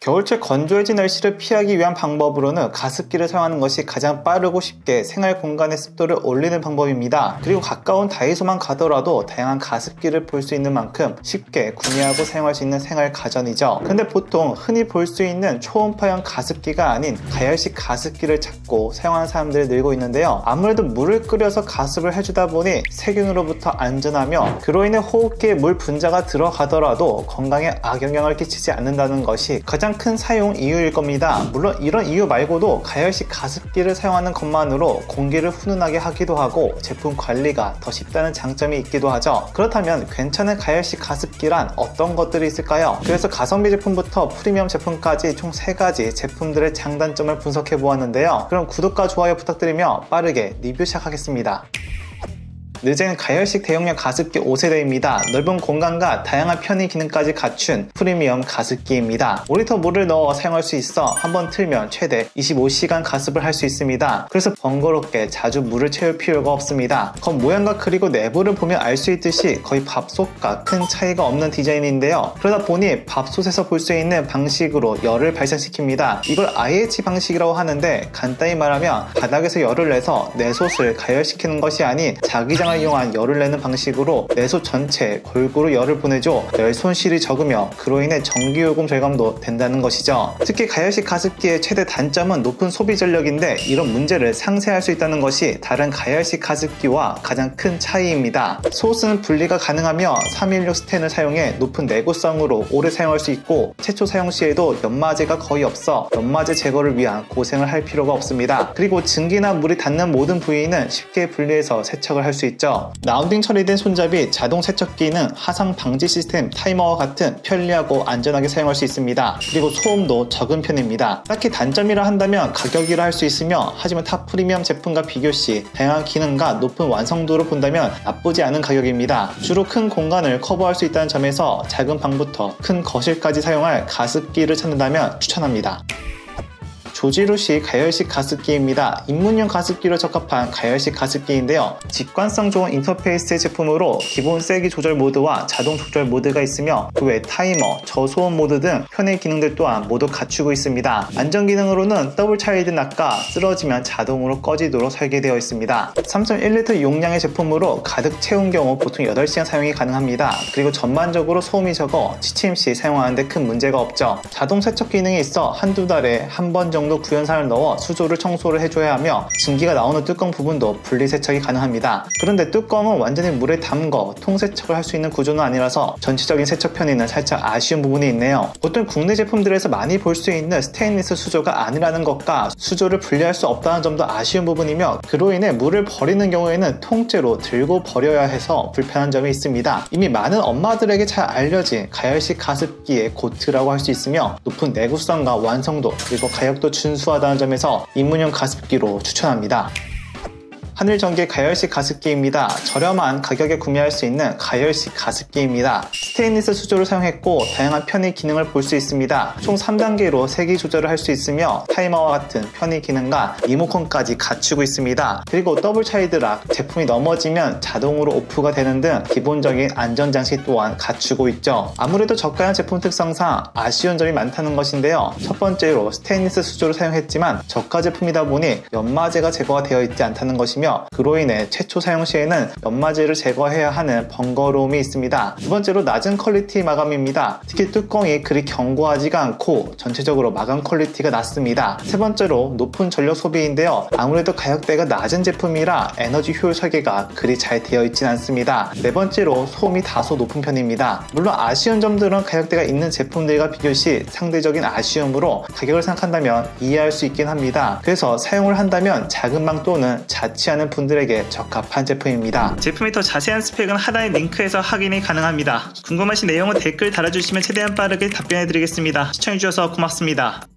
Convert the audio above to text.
겨울철 건조해진 날씨를 피하기 위한 방법으로는 가습기를 사용하는 것이 가장 빠르고 쉽게 생활 공간의 습도를 올리는 방법입니다. 그리고 가까운 다이소만 가더라도 다양한 가습기를 볼 수 있는 만큼 쉽게 구매하고 사용할 수 있는 생활 가전이죠. 근데 보통 흔히 볼 수 있는 초음파형 가습기가 아닌 가열식 가습기를 찾고 사용하는 사람들이 늘고 있는데요. 아무래도 물을 끓여서 가습을 해주다 보니 세균으로부터 안전하며 그로 인해 호흡기에 물 분자가 들어가더라도 건강에 악영향을 끼치지 않는다는 것이 가장 큰 사용 이유일 겁니다. 물론 이런 이유 말고도 가열식 가습기를 사용하는 것만으로 공기를 훈훈하게 하기도 하고 제품 관리가 더 쉽다는 장점이 있기도 하죠. 그렇다면 괜찮은 가열식 가습기란 어떤 것들이 있을까요? 그래서 가성비 제품부터 프리미엄 제품까지 총 3가지 제품들의 장단점을 분석해 보았는데요. 그럼 구독과 좋아요 부탁드리며 빠르게 리뷰 시작하겠습니다. 느젠 가열식 대용량 가습기 5세대입니다. 넓은 공간과 다양한 편의 기능까지 갖춘 프리미엄 가습기입니다. 5리터 물을 넣어 사용할 수 있어 한번 틀면 최대 25시간 가습을 할 수 있습니다. 그래서 번거롭게 자주 물을 채울 필요가 없습니다. 겉모양과 그리고 내부를 보면 알 수 있듯이 거의 밥솥과 큰 차이가 없는 디자인인데요. 그러다 보니 밥솥에서 볼 수 있는 방식으로 열을 발생시킵니다. 이걸 IH 방식이라고 하는데 간단히 말하면 바닥에서 열을 내서 내솥을 가열시키는 것이 아닌 자기장 이용한 열을 내는 방식으로 내솥 전체에 골고루 열을 보내줘 열 손실이 적으며 그로 인해 전기요금 절감도 된다는 것이죠. 특히 가열식 가습기의 최대 단점은 높은 소비 전력인데 이런 문제를 상쇄할 수 있다는 것이 다른 가열식 가습기와 가장 큰 차이입니다. 소스는 분리가 가능하며 316 스텐을 사용해 높은 내구성으로 오래 사용할 수 있고 최초 사용 시에도 연마제가 거의 없어 연마제 제거를 위한 고생을 할 필요가 없습니다. 그리고 증기나 물이 닿는 모든 부위는 쉽게 분리해서 세척을 할 수 있죠. 라운딩 처리된 손잡이, 자동 세척기는 화상 방지 시스템, 타이머와 같은 편리하고 안전하게 사용할 수 있습니다. 그리고 소음도 적은 편입니다. 딱히 단점이라 한다면 가격이라 할 수 있으며 하지만 타 프리미엄 제품과 비교시 다양한 기능과 높은 완성도를 본다면 나쁘지 않은 가격입니다. 주로 큰 공간을 커버할 수 있다는 점에서 작은 방부터 큰 거실까지 사용할 가습기를 찾는다면 추천합니다. 조지루시 가열식 가습기입니다. 입문용 가습기로 적합한 가열식 가습기인데요. 직관성 좋은 인터페이스의 제품으로 기본 세기 조절 모드와 자동 조절 모드가 있으며 그 외 타이머, 저소음 모드 등 편의 기능들 또한 모두 갖추고 있습니다. 안전 기능으로는 더블 차일드 락과 쓰러지면 자동으로 꺼지도록 설계되어 있습니다. 3.1리터 용량의 제품으로 가득 채운 경우 보통 8시간 사용이 가능합니다. 그리고 전반적으로 소음이 적어 취침 시 사용하는데 큰 문제가 없죠. 자동 세척 기능이 있어 한두 달에 한 번 정도 구연산을 넣어 수조를 청소를 해줘야 하며 증기가 나오는 뚜껑 부분도 분리 세척이 가능합니다. 그런데 뚜껑은 완전히 물에 담궈 통세척을 할 수 있는 구조는 아니라서 전체적인 세척 편의는 살짝 아쉬운 부분이 있네요. 보통 국내 제품들에서 많이 볼 수 있는 스테인리스 수조가 아니라는 것과 수조를 분리할 수 없다는 점도 아쉬운 부분이며 그로 인해 물을 버리는 경우에는 통째로 들고 버려야 해서 불편한 점이 있습니다. 이미 많은 엄마들에게 잘 알려진 가열식 가습기의 고트라고 할 수 있으며 높은 내구성과 완성도 그리고 가격도 준수하다는 점에서 입문용 가습기로 추천합니다. 하늘전기 가열식 가습기입니다. 저렴한 가격에 구매할 수 있는 가열식 가습기입니다. 스테인리스 수조를 사용했고 다양한 편의 기능을 볼 수 있습니다. 총 3단계로 세기 조절을 할 수 있으며 타이머와 같은 편의 기능과 리모컨까지 갖추고 있습니다. 그리고 더블 차일드 락, 제품이 넘어지면 자동으로 오프가 되는 등 기본적인 안전장치 또한 갖추고 있죠. 아무래도 저가형 제품 특성상 아쉬운 점이 많다는 것인데요. 첫 번째로 스테인리스 수조를 사용했지만 저가 제품이다 보니 연마제가 제거가 되어 있지 않다는 것이며 그로 인해 최초 사용 시에는 연마제를 제거해야 하는 번거로움이 있습니다. 두 번째로 낮은 퀄리티 마감입니다. 특히 뚜껑이 그리 견고하지가 않고 전체적으로 마감 퀄리티가 낮습니다. 세 번째로 높은 전력 소비인데요. 아무래도 가격대가 낮은 제품이라 에너지 효율 설계가 그리 잘 되어 있진 않습니다. 네 번째로 소음이 다소 높은 편입니다. 물론 아쉬운 점들은 가격대가 있는 제품들과 비교시 상대적인 아쉬움으로 가격을 생각한다면 이해할 수 있긴 합니다. 그래서 사용을 한다면 작은 방 또는 자취하는 분들에게 적합한 제품입니다. 제품의 더 자세한 스펙은 하단의 링크에서 확인이 가능합니다. 궁금하신 내용은 댓글 달아주시면 최대한 빠르게 답변해드리겠습니다. 시청해주셔서 고맙습니다.